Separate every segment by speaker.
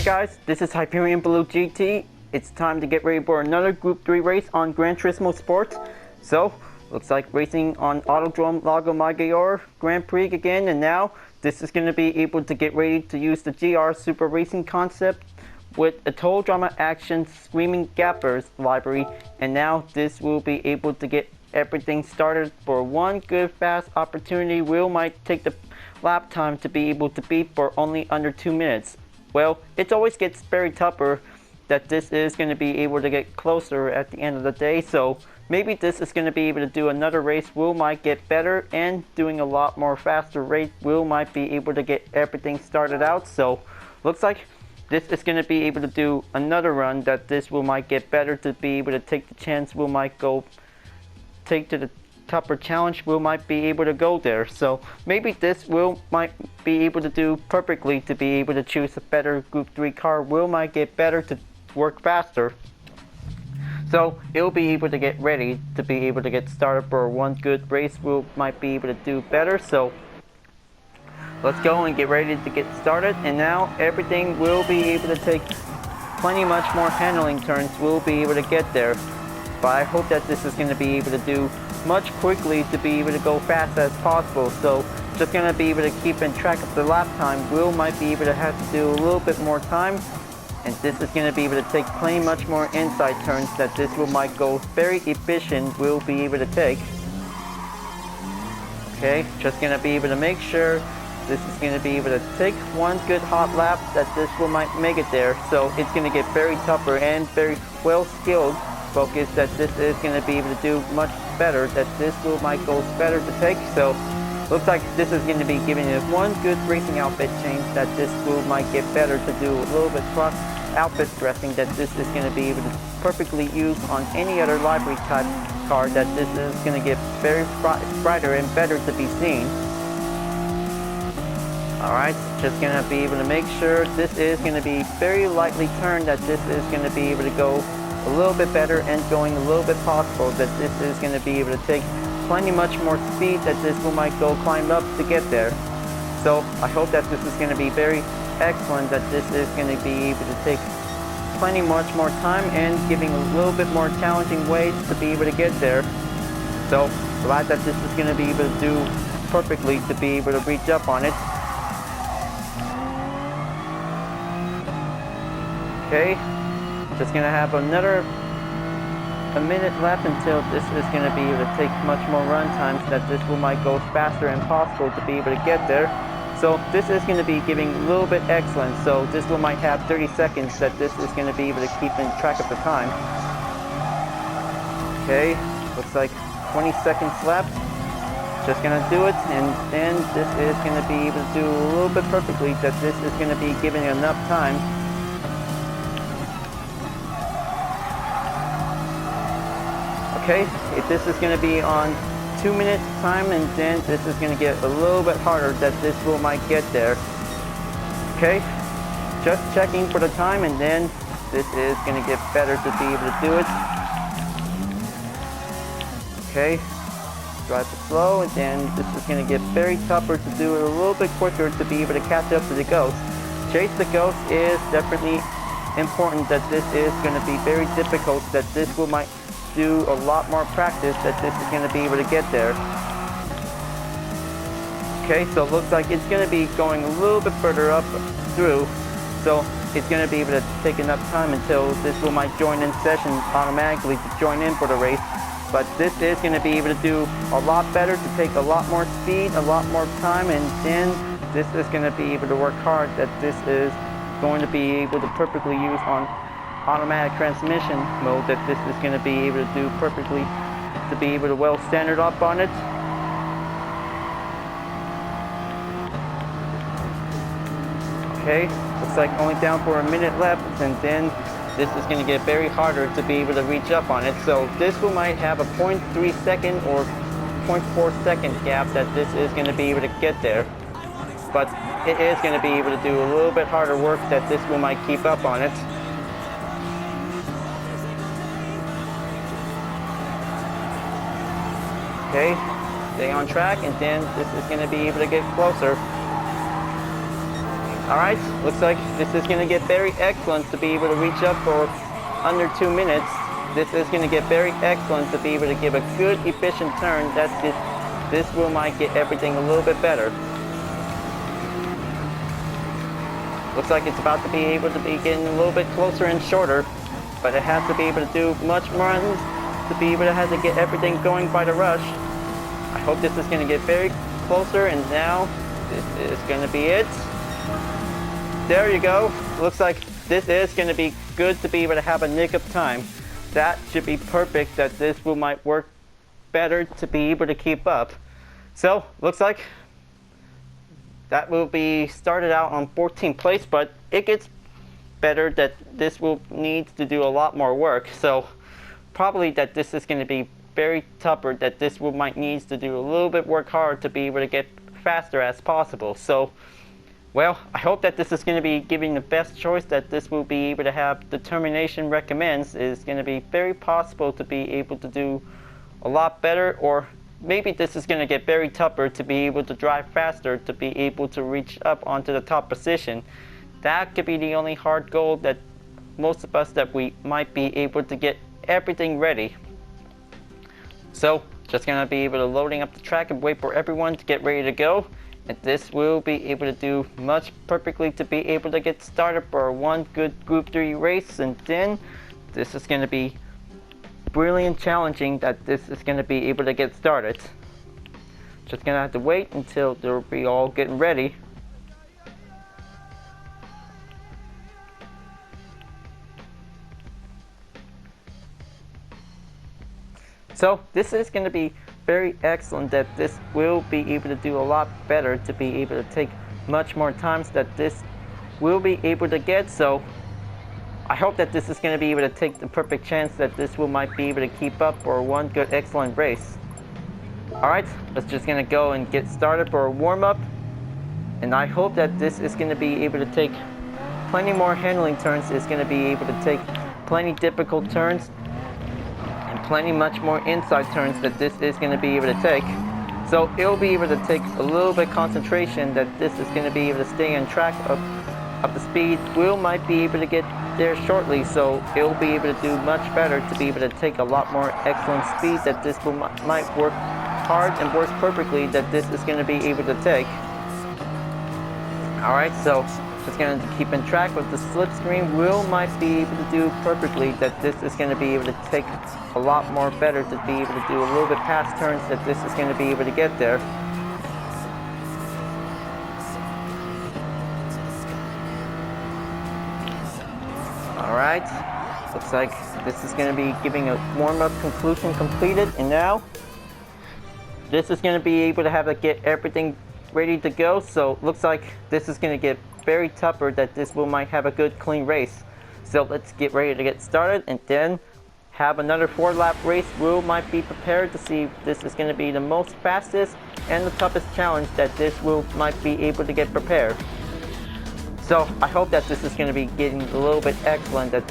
Speaker 1: guys, this is Hyperion-Blue-GT. It's time to get ready for another Group 3 race on Gran Turismo Sports. So, looks like racing on Autodrome Lago Maggiore Grand Prix again, and now this is going to be able to get ready to use the Gaffers Supra racing concept with a total drama action screaming Gaffers livery, and now this will be able to get everything started for one good fast opportunity. Will might take the lap time to be able to beat for only under 2 minutes. Well, it always gets very tougher that this is going to be able to get closer at the end of the day, so maybe this is going to be able to do another race. Will might get better, and doing a lot more faster race, Will might be able to get everything started out. So looks like this is going to be able to do another run that this Will might get better to be able to take the chance. Will might go take to the tougher challenge. Will might be able to go there, so maybe this Will might be able to do perfectly to be able to choose a better Group 3 car. Will might get better to work faster, so it'll be able to get ready to be able to get started for one good race. Will might be able to do better, so let's go and get ready to get started. And now everything will be able to take plenty much more handling turns. We'll be able to get there, but I hope that this is going to be able to do much quickly to be able to go fast as possible. So just going to be able to keep in track of the lap time. Will might be able to have to do a little bit more time, and this is going to be able to take plenty much more inside turns that this Will might go very efficient. Will be able to take. Okay, just going to be able to make sure this is going to be able to take one good hot lap that this Will might make it there. So it's going to get very tougher and very well skilled focus that this is going to be able to do much better, that this Will might go better to take. So looks like this is going to be giving it one good racing outfit change that this Will might get better to do a little bit cross outfit dressing that this is going to be able to perfectly use on any other livery type car, that this is going to get very brighter and better to be seen. Alright, just going to be able to make sure this is going to be very lightly turned, that this is going to be able to go a little bit better and going a little bit possible, that this is going to be able to take plenty much more speed that this Will might go climb up to get there. So I hope that this is going to be very excellent, that this is going to be able to take plenty much more time and giving a little bit more challenging ways to be able to get there. So glad that this is going to be able to do perfectly to be able to reach up on it. Okay, just going to have a minute left until this is going to be able to take much more run times, that this Will might go faster and possible to be able to get there. So this is going to be giving a little bit excellent, so this Will might have 30 seconds that this is going to be able to keep in track of the time. Okay, looks like 20 seconds left. Just going to do it, and then this is going to be able to do a little bit perfectly, that this is going to be giving enough time. Okay, if this is going to be on 2 minute time, and then this is going to get a little bit harder that this Will might get there. Okay, just checking for the time, and then this is going to get better to be able to do it. Okay, drive it slow, and then this is going to get very tougher to do it a little bit quicker to be able to catch up to the ghost. Chase the ghost is definitely important, that this is going to be very difficult, that this Will might do a lot more practice, that this is going to be able to get there. Okay, so it looks like it's going to be going a little bit further up through, so it's going to be able to take enough time until this Will might join in session automatically to join in for the race. But this is going to be able to do a lot better, to take a lot more speed, a lot more time, and then this is going to be able to work hard, that this is going to be able to perfectly use on automatic transmission mode, that this is going to be able to do perfectly to be able to well standard up on it. Okay, looks like only down for a minute left, and then this is going to get very harder to be able to reach up on it. So this Will might have a 0.3 second or 0.4 second gap that this is going to be able to get there, but it is going to be able to do a little bit harder work that this Will might keep up on it. Okay, stay on track, and then this is going to be able to get closer. Alright, looks like this is going to get very excellent to be able to reach up for under 2 minutes. This is going to get very excellent to be able to give a good, efficient turn. This will might get everything a little bit better. Looks like it's about to be able to be getting a little bit closer and shorter, but it has to be able to do much more to be able to have to get everything going by the rush. I hope this is going to get very closer, and now this is going to be it. There you go. Looks like this is going to be good to be able to have a nick of time. That should be perfect, that this will might work better to be able to keep up. So, looks like that will be started out on 14th place, but it gets better that this will need to do a lot more work. So, probably that this is going to be very tougher, that this will might needs to do a little bit work hard to be able to get faster as possible. So, well, I hope that this is going to be giving the best choice, that this will be able to have determination recommends is going to be very possible to be able to do a lot better, or maybe this is going to get very tougher to be able to drive faster to be able to reach up onto the top position. That could be the only hard goal that most of us that we might be able to get everything ready. So, just going to be able to loading up the track and wait for everyone to get ready to go. And this will be able to do much perfectly to be able to get started for one good Group 3 race. And then this is going to be brilliant challenging that this is going to be able to get started. Just going to have to wait until they'll be all getting ready. So this is going to be very excellent, that this will be able to do a lot better to be able to take much more times that this will be able to get. So I hope that this is going to be able to take the perfect chance that this will might be able to keep up for one good excellent race. Alright, let's just going to go and get started for a warm-up, and I hope that this is going to be able to take plenty more handling turns. It's going to be able to take plenty difficult turns and plenty much more inside turns that this is going to be able to take. So it'll be able to take a little bit concentration, that this is going to be able to stay on track of the speed. Will might be able to get there shortly, so it'll be able to do much better to be able to take a lot more excellent speed, that this will might work hard and work perfectly, that this is going to be able to take. Alright, so just going to keep in track with the slipstream. Will might be able to do perfectly, that this is going to be able to take a lot more better to be able to do a little bit past turns, that this is going to be able to get there. Alright, looks like this is going to be giving a warm-up conclusion completed, and now this is going to be able to have it get everything ready to go. So looks like this is going to get very tougher, that this will might have a good clean race. So let's get ready to get started and then have another 4-lap race. Will might be prepared to see if this is going to be the most fastest and the toughest challenge, that this will might be able to get prepared. So I hope that this is going to be getting a little bit excellent, that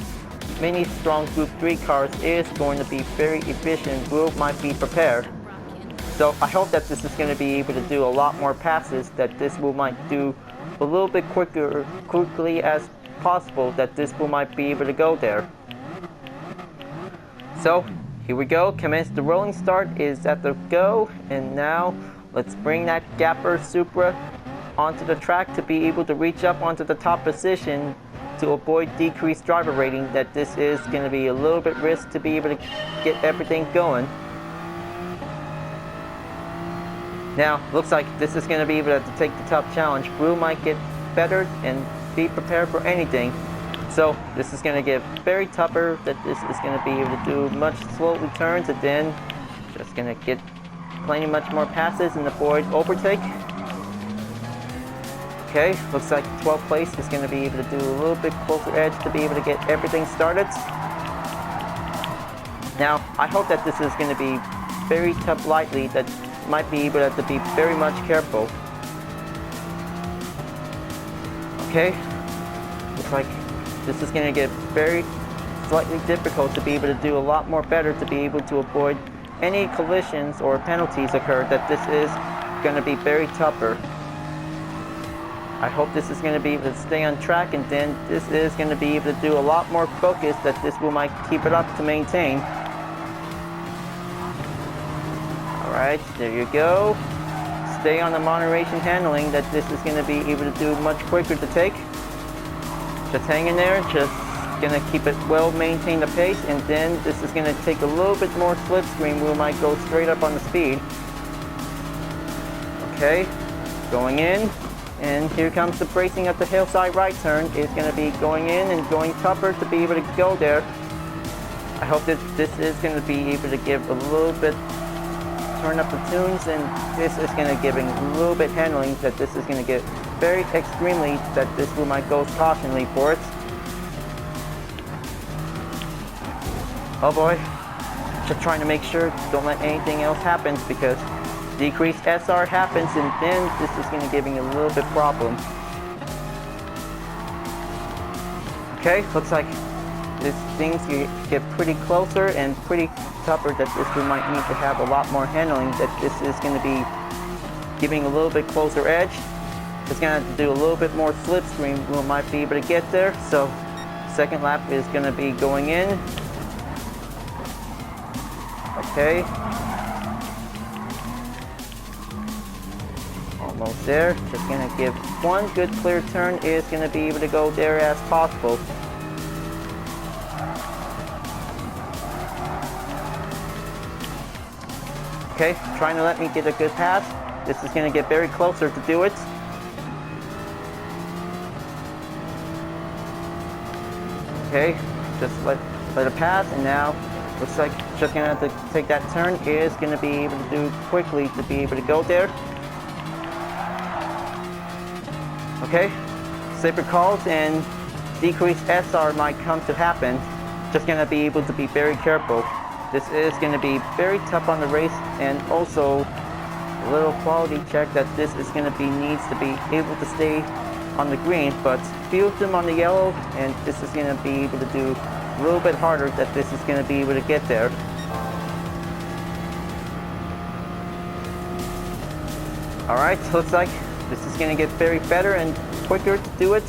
Speaker 1: many strong Group 3 cars is going to be very efficient. Will might be prepared. So I hope that this is going to be able to do a lot more passes, that this will might do a little bit quickly as possible, that this will might be able to go there. So here we go. Commence the rolling start is at the go, and now let's bring that Gaffers Supra onto the track to be able to reach up onto the top position to avoid decreased driver rating, that this is going to be a little bit risk to be able to get everything going. Now, looks like this is going to be able to take the top challenge. Will might get better and be prepared for anything. So this is going to get very tougher, that this is going to be able to do much slow turns, and then just going to get plenty much more passes and avoid overtake. Okay, looks like 12th place is going to be able to do a little bit closer edge to be able to get everything started. Now, I hope that this is going to be very tough lightly, that might be able to have to be very much careful. Okay, looks like this is going to get very slightly difficult to be able to do a lot more better to be able to avoid any collisions or penalties occur, that this is going to be very tougher. I hope this is going to be able to stay on track, and then this is going to be able to do a lot more focus that this will might keep it up to maintain. Alright, there you go. Stay on the moderation handling that this is going to be able to do much quicker to take. Just hang in there, just going to keep it well maintain the pace, and then this is going to take a little bit more slipstream. We might go straight up on the speed. Okay, going in, and here comes the bracing at the hillside right turn. Is going to be going in and going tougher to be able to go there. I hope that this is going to be able to give a little bit, turn up the tunes, and this is going to give a little bit handling that this is going to get very extremely that this will might go cautionly for it. Oh boy, just trying to make sure don't let anything else happen, because decreased SR happens and then this is going to give me a little bit problem. Okay, looks like this things get pretty closer and pretty tougher that this we might need to have a lot more handling, that this is going to be giving a little bit closer edge. It's going to have to do a little bit more slipstream. We might be able to get there. So second lap is going to be going in. Okay. Almost there. Just going to give one good clear turn. Is going to be able to go there as possible. Okay, trying to let me get a good pass. This is going to get very closer to do it. Okay, just let it pass, and now looks like just going to have to take that turn. Is going to be able to do quickly to be able to go there. Okay, safer calls and decreased SR might come to happen. Just going to be able to be very careful. This is going to be very tough on the race, and also a little quality check that this is going to be needs to be able to stay on the green, but few of them on the yellow, and this is going to be able to do a little bit harder that this is going to be able to get there. Alright, looks like this is going to get very better and quicker to do it.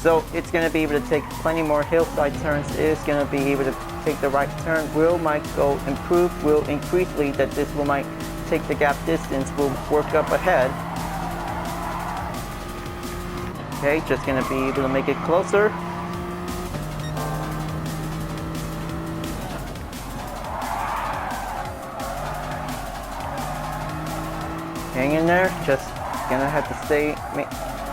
Speaker 1: So it's going to be able to take plenty more hillside turns. It's going to be able to take the right turn. Might go improve, will increasely that this will might take the gap distance, will work up ahead. Okay, just going to be able to make it closer. Hang in there, just going to have to stay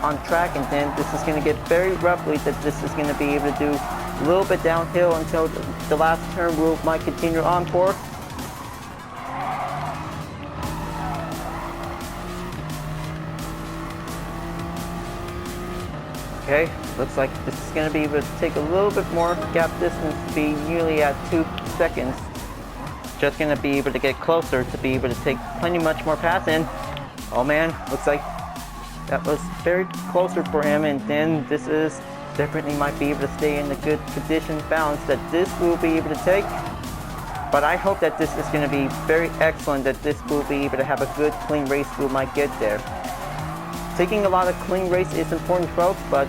Speaker 1: on track, and then this is going to get very roughly that this is going to be able to do a little bit downhill until the last turn we might continue on for. Okay, looks like this is going to be able to take a little bit more gap distance to be nearly at 2 seconds. Just going to be able to get closer to be able to take plenty much more pass in. Oh man, looks like that was very closer for him, and then this is definitely might be able to stay in the good condition balance that this will be able to take. But I hope that this is going to be very excellent, that this will be able to have a good clean race we might get there. Taking a lot of clean race is important, folks, but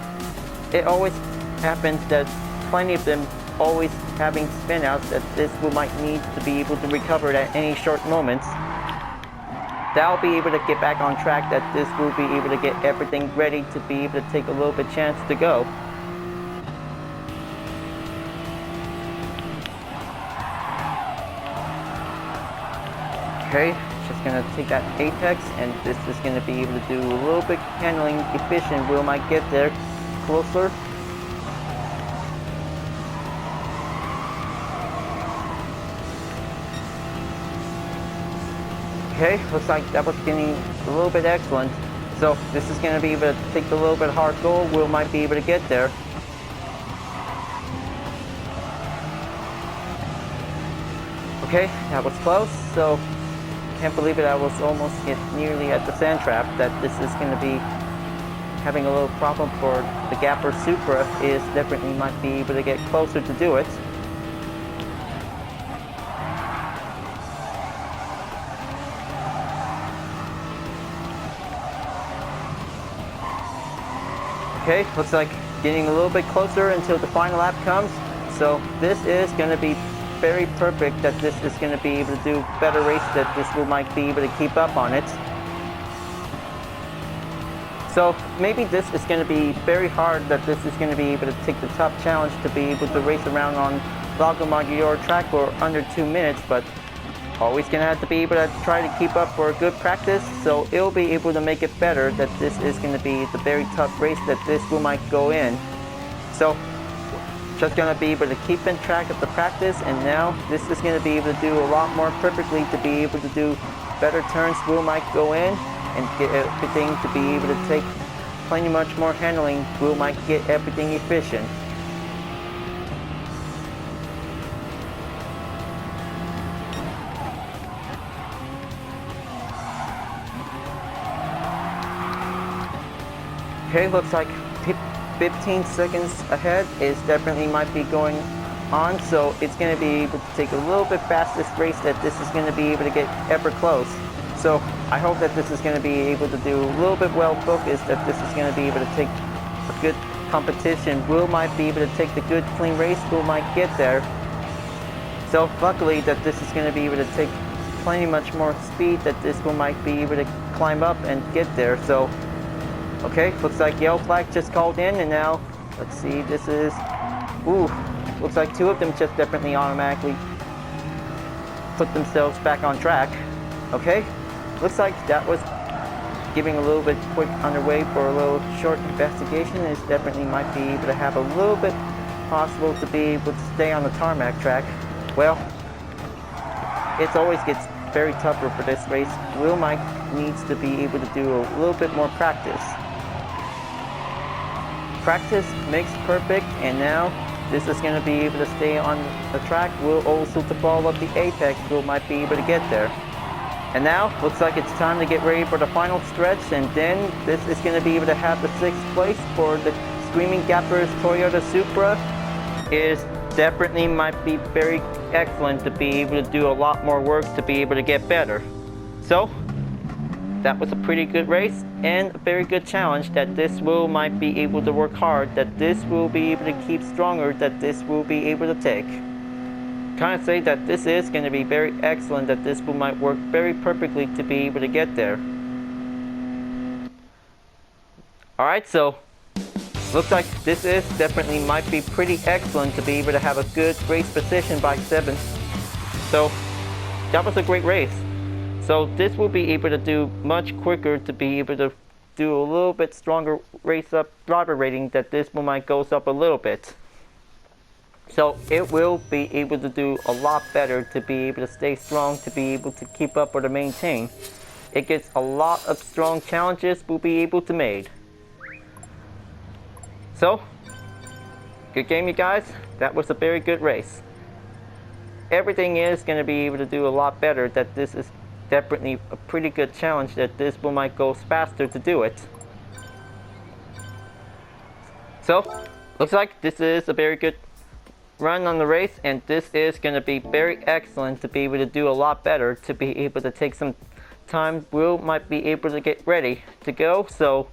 Speaker 1: it always happens that plenty of them always having spin outs that this will might need to be able to recover at any short moments. That'll be able to get back on track, that this will be able to get everything ready to be able to take a little bit chance to go. Okay, just going to take that apex, and this is going to be able to do a little bit handling efficient. We might get there closer. Okay, looks like that was getting a little bit excellent. So this is going to be able to take a little bit hard goal. We might be able to get there. Okay, that was close. So can't believe it, I was almost nearly at the sand trap, that this is going to be having a little problem for the Gaffers Supra. Is definitely might be able to get closer to do it. Okay, looks like getting a little bit closer until the final lap comes. So this is going to be very perfect that this is going to be able to do better race, that this will might be able to keep up on it. So maybe this is going to be very hard, that this is going to be able to take the top challenge to be able to race around on Lago Maggiore track for under 2 minutes, but always going to have to be able to try to keep up for a good practice, so it'll be able to make it better, that this is going to be the very tough race that this will might go in. So just going to be able to keep in track of the practice, and now this is going to be able to do a lot more perfectly to be able to do better turns. Will might go in and get everything to be able to take plenty much more handling. Will might get everything efficient. Okay, looks like 15 seconds ahead is definitely might be going on, so it's going to be able to take a little bit fastest race, that this is going to be able to get ever close. So I hope that this is going to be able to do a little bit well focused, that this is going to be able to take a good competition. Will might be able to take the good clean race. Will might get there. So luckily that this is going to be able to take plenty much more speed, that this will might be able to climb up and get there. So okay, looks like yellow flag just called in, and now let's see, this is, looks like 2 of them just definitely automatically put themselves back on track. Okay, looks like that was giving a little bit quick underway for a little short investigation. Is definitely might be able to have a little bit possible to be able to stay on the tarmac track. Well, it always gets very tougher for this race. Will Mike needs to be able to do a little bit more practice. Practice makes perfect, and now this is going to be able to stay on the track. Will also to follow up the apex. Will might be able to get there. And now looks like it's time to get ready for the final stretch, and then this is going to be able to have the 6th place for the Screaming Gaffers Toyota Supra. Is definitely might be very excellent to be able to do a lot more work to be able to get better. So that was a pretty good race and a very good challenge, that this will might be able to work hard, that this will be able to keep stronger, that this will be able to take. Kind of say that this is going to be very excellent, that this will might work very perfectly to be able to get there. Alright, so looks like this is definitely might be pretty excellent to be able to have a good race position by 7th. So that was a great race. So this will be able to do much quicker, to be able to do a little bit stronger race up driver rating, that this will might goes up a little bit. So it will be able to do a lot better to be able to stay strong, to be able to keep up or to maintain. It gets a lot of strong challenges will be able to made. So, good game you guys. That was a very good race. Everything is going to be able to do a lot better, that this is definitely a pretty good challenge, that this will might go faster to do it. So, looks like this is a very good run on the race, and this is going to be very excellent to be able to do a lot better, to be able to take some time. Will might be able to get ready to go, so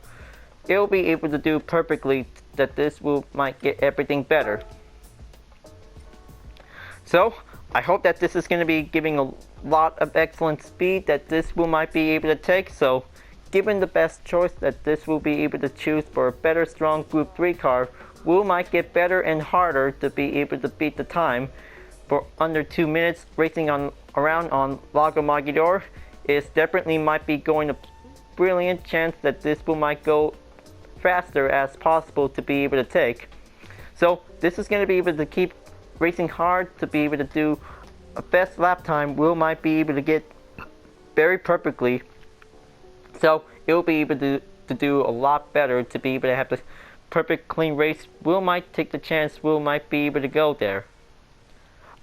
Speaker 1: it'll be able to do perfectly, that this will might get everything better. So I hope that this is going to be giving a lot of excellent speed, that this will might be able to take. So given the best choice, that this will be able to choose for a better strong group 3 car, will might get better and harder to be able to beat the time for under 2 minutes racing on around on Lago Maggiore. Is definitely might be going a brilliant chance that this will might go faster as possible to be able to take. So this is going to be able to keep racing hard to be able to do a best lap time. Will might be able to get very perfectly, so it'll be able to do a lot better to be able to have the perfect clean race. Will might take the chance. Will might be able to go there.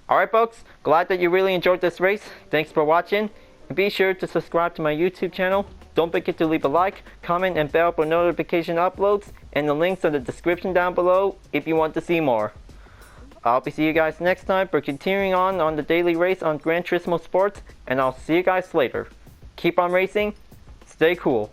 Speaker 1: Alright folks, glad that you really enjoyed this race. Thanks for watching, and be sure to subscribe to my YouTube channel. Don't forget to leave a like, comment, and bell for notification uploads, and the links are in the description down below if you want to see more. I'll be seeing you guys next time for continuing on the daily race on Gran Turismo Sports, and I'll see you guys later. Keep on racing, stay cool.